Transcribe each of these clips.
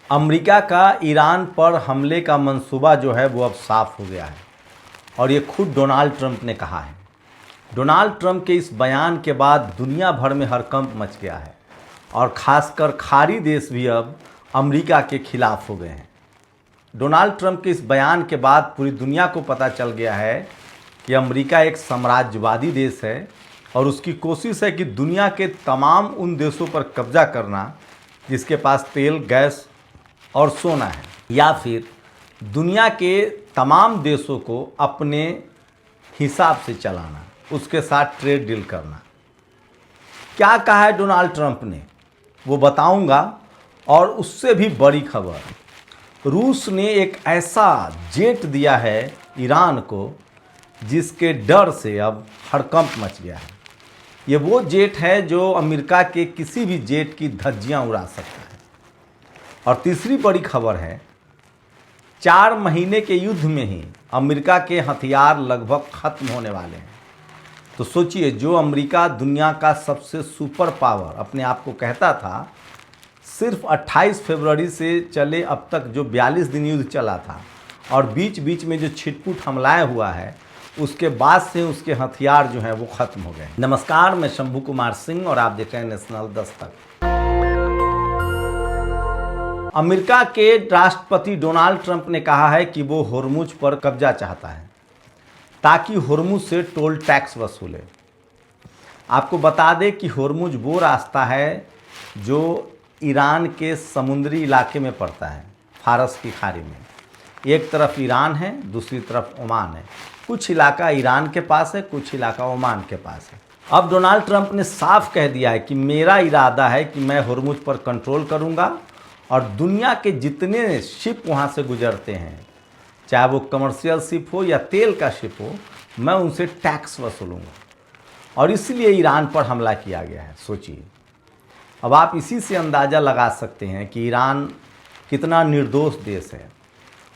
America का Iran पर हमले का मंसूबा जो है वो अब साफ हो गया है और ये खुद डोनाल्ड ट्रंप ने कहा है। डोनाल्ड ट्रंप के इस बयान के बाद दुनिया भर में हड़कंप मच गया है और ख़ासकर खाड़ी देश भी अब अमेरिका के खिलाफ हो गए हैं। डोनाल्ड ट्रंप के इस बयान के बाद पूरी दुनिया को पता चल गया है कि अमेरिका एक साम्राज्यवादी देश है और उसकी कोशिश है कि दुनिया के तमाम उन देशों पर कब्जा करना जिसके पास तेल, गैस और सोना है, या फिर दुनिया के तमाम देशों को अपने हिसाब से चलाना, उसके साथ ट्रेड डील करना। क्या कहा है डोनाल्ड ट्रंप ने वो बताऊंगा। और उससे भी बड़ी खबर, रूस ने एक ऐसा जेट दिया है ईरान को जिसके डर से अब हड़कंप मच गया है। ये वो जेट है जो अमेरिका के किसी भी जेट की धज्जियां उड़ा सकता है। और तीसरी बड़ी खबर है, 4 महीने के युद्ध में ही अमेरिका के हथियार लगभग खत्म होने वाले हैं। तो सोचिए, जो अमेरिका दुनिया का सबसे सुपर पावर अपने आप को कहता था, सिर्फ 28 फरवरी से चले अब तक जो 42 दिन युद्ध चला था और बीच बीच में जो छिटपुट हमलाएं हुआ है, उसके बाद से उसके हथियार जो हैं वो ख़त्म हो गए। नमस्कार, मैं शंभू कुमार सिंह और आप देख रहे हैं नेशनल दस्तक। अमेरिका के राष्ट्रपति डोनाल्ड ट्रंप ने कहा है कि वो होर्मुज पर कब्जा चाहता है ताकि होर्मुज से टोल टैक्स वसूले। आपको बता दें कि होर्मुज वो रास्ता है जो ईरान के समुद्री इलाके में पड़ता है, फारस की खाड़ी में। एक तरफ ईरान है, दूसरी तरफ ओमान है। कुछ इलाका ईरान के पास है, कुछ इलाका ओमान के पास है। अब डोनाल्ड ट्रंप ने साफ कह दिया है कि मेरा इरादा है कि मैं होर्मुज पर कंट्रोल करूंगा और दुनिया के जितने शिप वहाँ से गुजरते हैं, चाहे वो कमर्शियल शिप हो या तेल का शिप हो, मैं उनसे टैक्स वसूलूंगा। और इसलिए ईरान पर हमला किया गया है। सोचिए, अब आप इसी से अंदाज़ा लगा सकते हैं कि ईरान कितना निर्दोष देश है।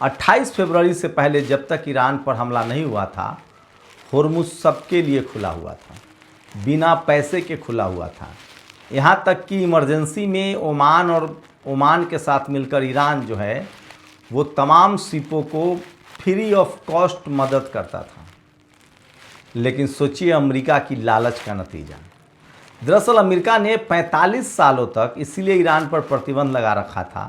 28 फरवरी से पहले जब तक ईरान पर हमला नहीं हुआ था, होर्मुज सबके लिए खुला हुआ था, बिना पैसे के खुला हुआ था। यहाँ तक कि इमरजेंसी में ओमान के साथ मिलकर ईरान जो है वो तमाम शिपों को फ्री ऑफ कॉस्ट मदद करता था। लेकिन सोचिए अमेरिका की लालच का नतीजा। दरअसल अमेरिका ने 45 सालों तक इसीलिए ईरान पर प्रतिबंध लगा रखा था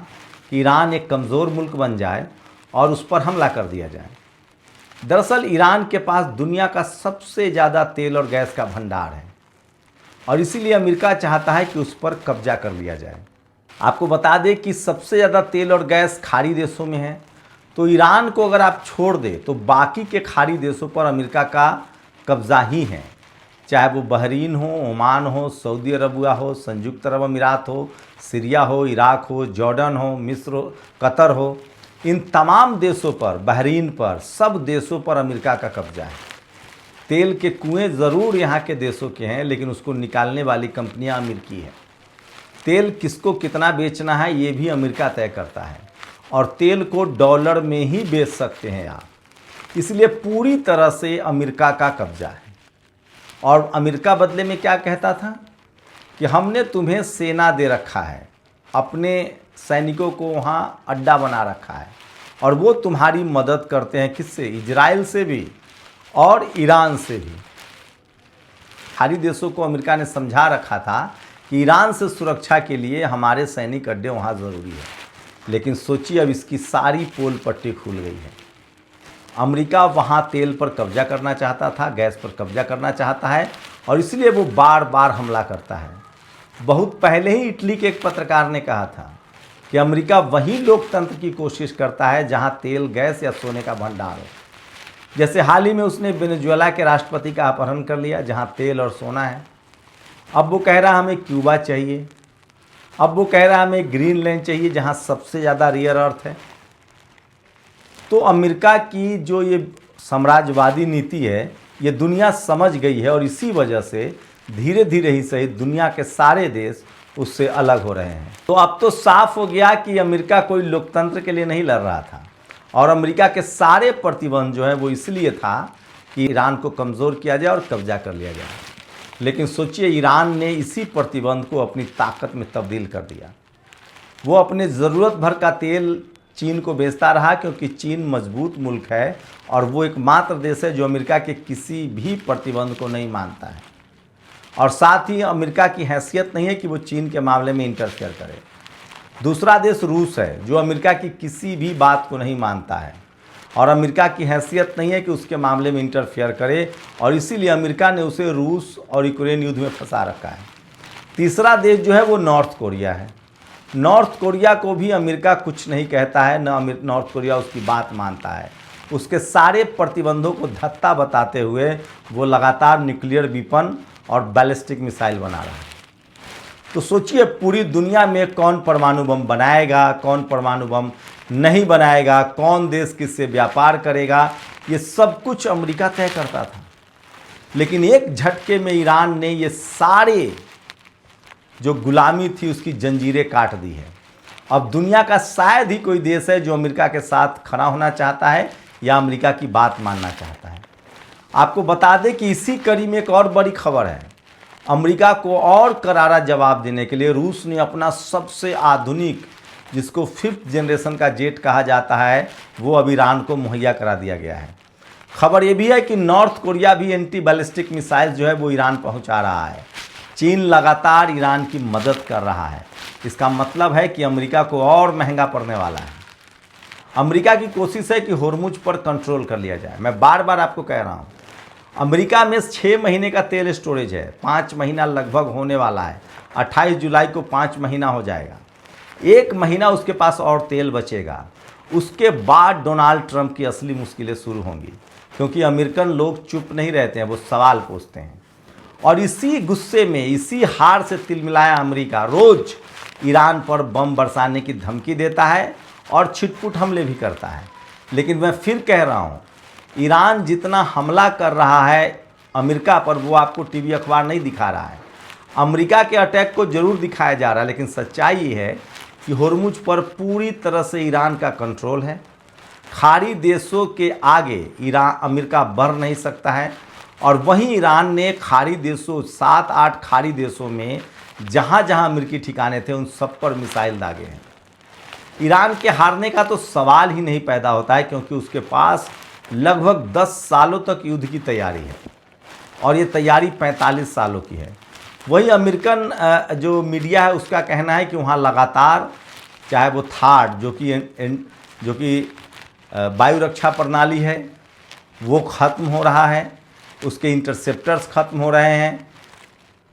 कि ईरान एक कमज़ोर मुल्क बन जाए और उस पर हमला कर दिया जाए। दरअसल ईरान के पास दुनिया का सबसे ज़्यादा तेल और गैस का भंडार है और इसीलिए अमेरिका चाहता है कि उस पर कब्जा कर लिया जाए। आपको बता दें कि सबसे ज़्यादा तेल और गैस खाड़ी देशों में है, तो ईरान को अगर आप छोड़ दें तो बाकी के खाड़ी देशों पर अमेरिका का कब्ज़ा ही है। चाहे वो बहरीन हो, ओमान हो, सऊदी अरबिया हो, संयुक्त अरब अमीरात हो, सीरिया हो, इराक हो, जॉर्डन हो, मिस्र हो, कतर हो, इन तमाम देशों पर, बहरीन पर, सब देशों पर अमेरिका का कब्जा है। तेल के कुएं ज़रूर यहाँ के देशों के हैं, लेकिन उसको निकालने वाली कंपनियाँ अमेरिकी है। तेल किसको कितना बेचना है ये भी अमेरिका तय करता है और तेल को डॉलर में ही बेच सकते हैं आप। इसलिए पूरी तरह से अमेरिका का कब्जा है। और अमेरिका बदले में क्या कहता था कि हमने तुम्हें सेना दे रखा है, अपने सैनिकों को वहाँ अड्डा बना रखा है और वो तुम्हारी मदद करते हैं। किससे? इजराइल से भी और ईरान से भी। खाड़ी देशों को अमेरिका ने समझा रखा था कि ईरान से सुरक्षा के लिए हमारे सैनिक अड्डे वहाँ ज़रूरी है। लेकिन सोचिए, अब इसकी सारी पोल पट्टी खुल गई है। अमेरिका वहाँ तेल पर कब्जा करना चाहता था, गैस पर कब्जा करना चाहता है और इसलिए वो बार बार हमला करता है। बहुत पहले ही इटली के एक पत्रकार ने कहा था कि अमेरिका वही लोकतंत्र की कोशिश करता है जहाँ तेल, गैस या सोने का भंडार हो। जैसे हाल ही में उसने वेनेजुएला के राष्ट्रपति का अपहरण कर लिया जहाँ तेल और सोना है। अब वो कह रहा हमें क्यूबा चाहिए, अब वो कह रहा हमें ग्रीनलैंड चाहिए जहाँ सबसे ज़्यादा रेयर अर्थ है। तो अमेरिका की जो ये साम्राज्यवादी नीति है ये दुनिया समझ गई है और इसी वजह से धीरे धीरे ही सही दुनिया के सारे देश उससे अलग हो रहे हैं। तो अब तो साफ हो गया कि अमेरिका कोई लोकतंत्र के लिए नहीं लड़ रहा था और अमेरिका के सारे प्रतिबंध जो है वो इसलिए था कि ईरान को कमज़ोर किया जाए और कब्जा कर लिया जाए। लेकिन सोचिए, ईरान ने इसी प्रतिबंध को अपनी ताकत में तब्दील कर दिया। वो अपने ज़रूरत भर का तेल चीन को बेचता रहा, क्योंकि चीन मजबूत मुल्क है और वो एकमात्र देश है जो अमेरिका के किसी भी प्रतिबंध को नहीं मानता है। और साथ ही अमेरिका की हैसियत नहीं है कि वो चीन के मामले में इंटरफेयर करे। दूसरा देश रूस है जो अमेरिका की किसी भी बात को नहीं मानता है और अमेरिका की हैसियत नहीं है कि उसके मामले में इंटरफेयर करे, और इसीलिए अमेरिका ने उसे रूस और यूक्रेन युद्ध में फंसा रखा है। तीसरा देश जो है वो नॉर्थ कोरिया है। नॉर्थ कोरिया को भी अमेरिका कुछ नहीं कहता है, न नॉर्थ कोरिया उसकी बात मानता है। उसके सारे प्रतिबंधों को धत्ता बताते हुए वो लगातार न्यूक्लियर वेपन और बैलिस्टिक मिसाइल बना रहा है। तो सोचिए पूरी दुनिया में कौन परमाणु बम बनाएगा, कौन परमाणु बम नहीं बनाएगा, कौन देश किससे व्यापार करेगा, ये सब कुछ अमेरिका तय करता था। लेकिन एक झटके में ईरान ने ये सारे जो गुलामी थी उसकी जंजीरें काट दी है। अब दुनिया का शायद ही कोई देश है जो अमेरिका के साथ खड़ा होना चाहता है या अमेरिका की बात मानना चाहता है। आपको बता दें कि इसी कड़ी में एक और बड़ी खबर है। अमेरिका को और करारा जवाब देने के लिए रूस ने अपना सबसे आधुनिक, जिसको 5th जनरेशन का जेट कहा जाता है, वो अब ईरान को मुहैया करा दिया गया है। खबर ये भी है कि नॉर्थ कोरिया भी एंटी बैलिस्टिक मिसाइल जो है वो ईरान पहुंचा रहा है। चीन लगातार ईरान की मदद कर रहा है। इसका मतलब है कि अमेरिका को और महंगा पड़ने वाला है। अमेरिका की कोशिश है कि होर्मुज पर कंट्रोल कर लिया जाए। मैं बार बार आपको कह रहा हूँ, अमेरिका में 6 महीने का तेल स्टोरेज है, 5 महीना लगभग होने वाला है। 28 जुलाई को 5 महीना हो जाएगा। 1 महीना उसके पास और तेल बचेगा। उसके बाद डोनाल्ड ट्रंप की असली मुश्किलें शुरू होंगी, क्योंकि अमेरिकन लोग चुप नहीं रहते हैं, वो सवाल पूछते हैं। और इसी गुस्से में, इसी हार से तिलमिलाया अमेरिका रोज ईरान पर बम बरसाने की धमकी देता है और छिटपुट हमले भी करता है। लेकिन मैं फिर कह रहा हूँ, ईरान जितना हमला कर रहा है अमेरिका पर, वो आपको टीवी अखबार नहीं दिखा रहा है। अमेरिका के अटैक को जरूर दिखाया जा रहा है, लेकिन सच्चाई ये है कि होर्मुज पर पूरी तरह से ईरान का कंट्रोल है। खाड़ी देशों के आगे ईरान अमेरिका बढ़ नहीं सकता है। और वहीं ईरान ने खाड़ी देशों, 7-8 खाड़ी देशों में जहाँ जहाँ अमेरिकी ठिकाने थे उन सब पर मिसाइल दागे हैं। ईरान के हारने का तो सवाल ही नहीं पैदा होता है, क्योंकि उसके पास लगभग 10 सालों तक युद्ध की तैयारी है और ये तैयारी 45 सालों की है। वही अमेरिकन जो मीडिया है उसका कहना है कि वहाँ लगातार, चाहे वो थाड जो कि वायु रक्षा प्रणाली है वो ख़त्म हो रहा है, उसके इंटरसेप्टर्स ख़त्म हो रहे हैं,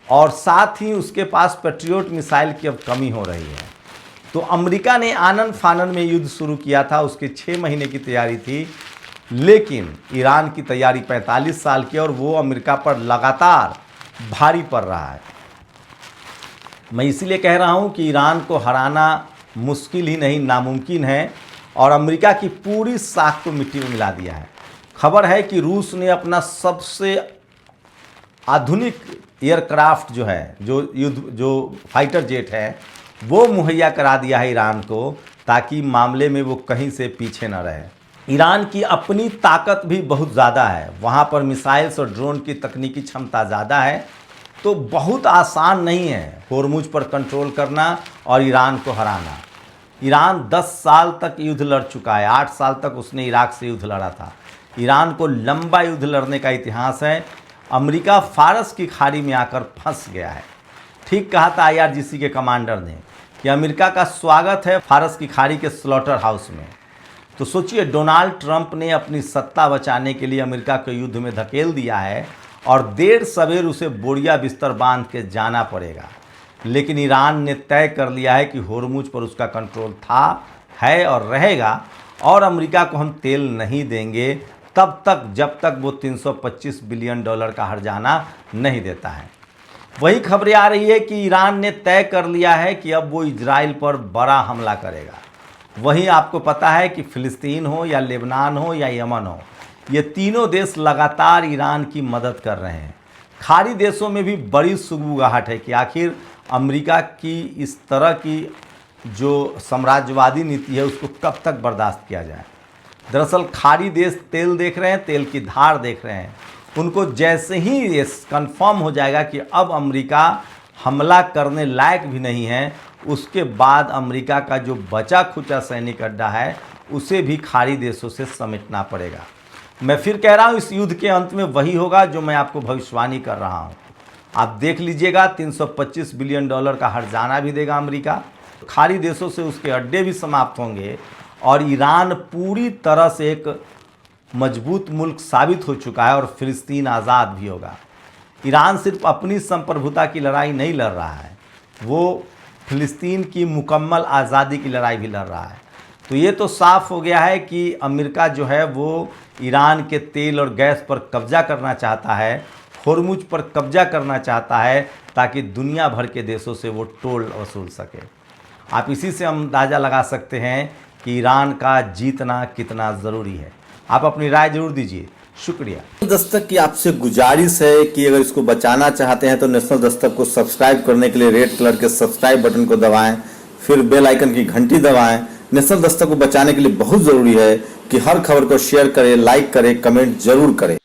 और साथ ही उसके पास पेट्रियोट मिसाइल की अब कमी हो रही है। तो अमेरिका ने आनन फानन में युद्ध शुरू किया था, उसके 6 महीने की तैयारी थी, लेकिन ईरान की तैयारी 45 साल की, और वो अमेरिका पर लगातार भारी पड़ रहा है। मैं इसीलिए कह रहा हूँ कि ईरान को हराना मुश्किल ही नहीं, नामुमकिन है, और अमेरिका की पूरी साख को मिट्टी में मिला दिया है। खबर है कि रूस ने अपना सबसे आधुनिक एयरक्राफ्ट जो है, जो फाइटर जेट है, वो मुहैया करा दिया है ईरान को, ताकि मामले में वो कहीं से पीछे न रहे। ईरान की अपनी ताकत भी बहुत ज़्यादा है, वहाँ पर मिसाइल्स और ड्रोन की तकनीकी क्षमता ज़्यादा है, तो बहुत आसान नहीं है होर्मुज पर कंट्रोल करना और ईरान को हराना। ईरान 10 साल तक युद्ध लड़ चुका है, 8 साल तक उसने इराक से युद्ध लड़ा था। ईरान को लंबा युद्ध लड़ने का इतिहास है। अमेरिका फारस की खाड़ी में आकर फंस गया है। ठीक कहा था IRGC के कमांडर ने कि अमेरिका का स्वागत है फारस की खाड़ी के स्लॉटर हाउस में। तो सोचिए, डोनाल्ड ट्रंप ने अपनी सत्ता बचाने के लिए अमेरिका को युद्ध में धकेल दिया है, और देर सवेर उसे बोरिया बिस्तर बांध के जाना पड़ेगा। लेकिन ईरान ने तय कर लिया है कि होर्मुज पर उसका कंट्रोल था, है और रहेगा, और अमेरिका को हम तेल नहीं देंगे तब तक जब तक वो $325 बिलियन का हर्जाना नहीं देता है। वही खबरें आ रही है कि ईरान ने तय कर लिया है कि अब वो इजराइल पर बड़ा हमला करेगा। वहीं आपको पता है कि फ़िलिस्तीन हो या लेबनान हो या यमन हो, ये तीनों देश लगातार ईरान की मदद कर रहे हैं। खाड़ी देशों में भी बड़ी सुगबुगाहट है कि आखिर अमेरिका की इस तरह की जो साम्राज्यवादी नीति है उसको कब तक बर्दाश्त किया जाए। दरअसल खाड़ी देश तेल देख रहे हैं, तेल की धार देख रहे हैं। उनको जैसे ही ये कन्फर्म हो जाएगा कि अब अमेरिका हमला करने लायक भी नहीं है, उसके बाद अमेरिका का जो बचा खुचा सैनिक अड्डा है उसे भी खाड़ी देशों से समेटना पड़ेगा। मैं फिर कह रहा हूँ, इस युद्ध के अंत में वही होगा जो मैं आपको भविष्यवाणी कर रहा हूँ। आप देख लीजिएगा, 325 बिलियन डॉलर का हर्जाना भी देगा अमेरिका, खाड़ी देशों से उसके अड्डे भी समाप्त होंगे और ईरान पूरी तरह से एक मजबूत मुल्क साबित हो चुका है और फिलिस्तीन आज़ाद भी होगा। ईरान सिर्फ अपनी संप्रभुता की लड़ाई नहीं लड़ रहा है, वो फिलिस्तीन की मुकम्मल आज़ादी की लड़ाई भी लड़ रहा है। तो ये तो साफ हो गया है कि अमेरिका जो है वो ईरान के तेल और गैस पर कब्जा करना चाहता है, होर्मुज पर कब्जा करना चाहता है, ताकि दुनिया भर के देशों से वो टोल वसूल सके। आप इसी से अंदाज़ा लगा सकते हैं कि ईरान का जीतना कितना ज़रूरी है। आप अपनी राय जरूर दीजिए। शुक्रिया। दस्तक की आपसे गुजारिश है कि अगर इसको बचाना चाहते हैं तो नेशनल दस्तक को सब्सक्राइब करने के लिए रेड कलर के सब्सक्राइब बटन को दबाएं, फिर बेल आइकन की घंटी दबाएं। नेशनल दस्तक को बचाने के लिए बहुत ज़रूरी है कि हर खबर को शेयर करें, लाइक करें, कमेंट जरूर करें।